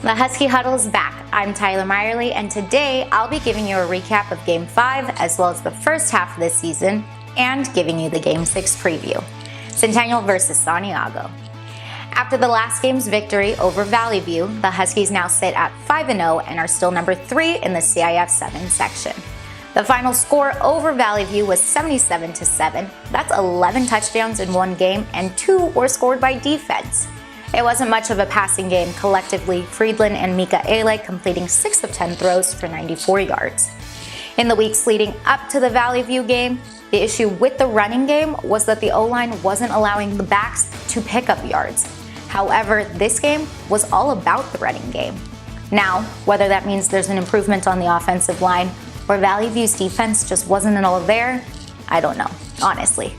The Husky Huddle is back. I'm Tyler Meyerly, and today I'll be giving you a recap of Game 5 as well as the first half of this season and giving you the Game 6 preview. Centennial versus Santiago. After the last game's victory over Valley View, the Huskies now sit at 5-0 and are still number 3 in the CIF 7 section. The final score over Valley View was 77-7. That's 11 touchdowns in one game, and 2 were scored by defense. It wasn't much of a passing game collectively, Friedland and Mika Ale completing 6 of 10 throws for 94 yards. In the weeks leading up to the Valley View game, the issue with the running game was that the O-line wasn't allowing the backs to pick up yards. However, this game was all about the running game. Now, whether that means there's an improvement on the offensive line or Valley View's defense just wasn't all there, I don't know, honestly.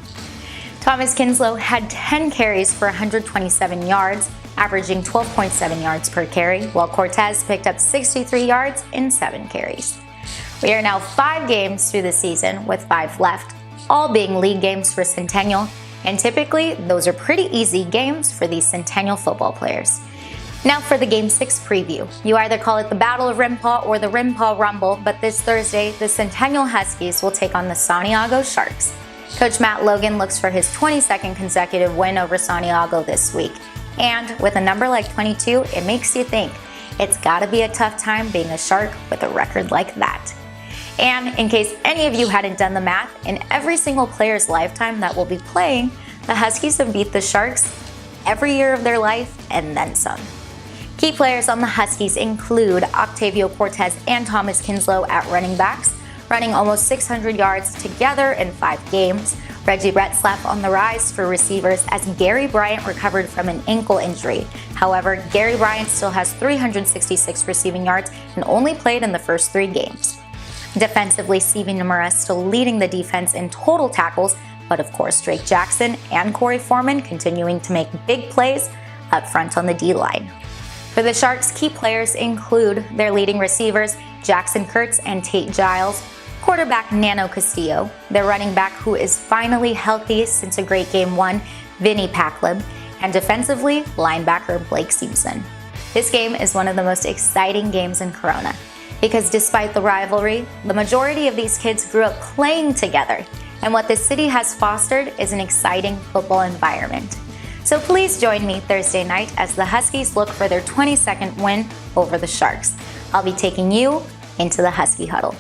Thomas Kinslow had 10 carries for 127 yards, averaging 12.7 yards per carry, while Cortez picked up 63 yards in 7 carries. We are now 5 games through the season with 5 left, all being league games for Centennial, and typically those are pretty easy games for these Centennial football players. Now for the Game 6 preview. You either call it the Battle of Rimpaw or the Rimpaw Rumble, but this Thursday, the Centennial Huskies will take on the Santiago Sharks. Coach Matt Logan looks for his 22nd consecutive win over Santiago this week. And with a number like 22, it makes you think it's gotta be a tough time being a Shark with a record like that. And in case any of you hadn't done the math, in every single player's lifetime that will be playing, the Huskies have beat the Sharks every year of their life and then some. Key players on the Huskies include Octavio Cortez and Thomas Kinslow at running backs, running almost 600 yards together in 5 games. Reggie Retzlaff on the rise for receivers as Gary Bryant recovered from an ankle injury. However, Gary Bryant still has 366 receiving yards and only played in the first 3 games. Defensively, Stevie Nomura still leading the defense in total tackles, but of course Drake Jackson and Corey Foreman continuing to make big plays up front on the D-line. For the Sharks, key players include their leading receivers, Jackson Kurtz and Tate Giles, quarterback Nano Castillo, their running back who is finally healthy since a great Game 1, Vinny Packlib, and defensively, linebacker Blake Simpson. This game is one of the most exciting games in Corona, because despite the rivalry, the majority of these kids grew up playing together, and what this city has fostered is an exciting football environment. So please join me Thursday night as the Huskies look for their 22nd win over the Sharks. I'll be taking you into the Husky Huddle.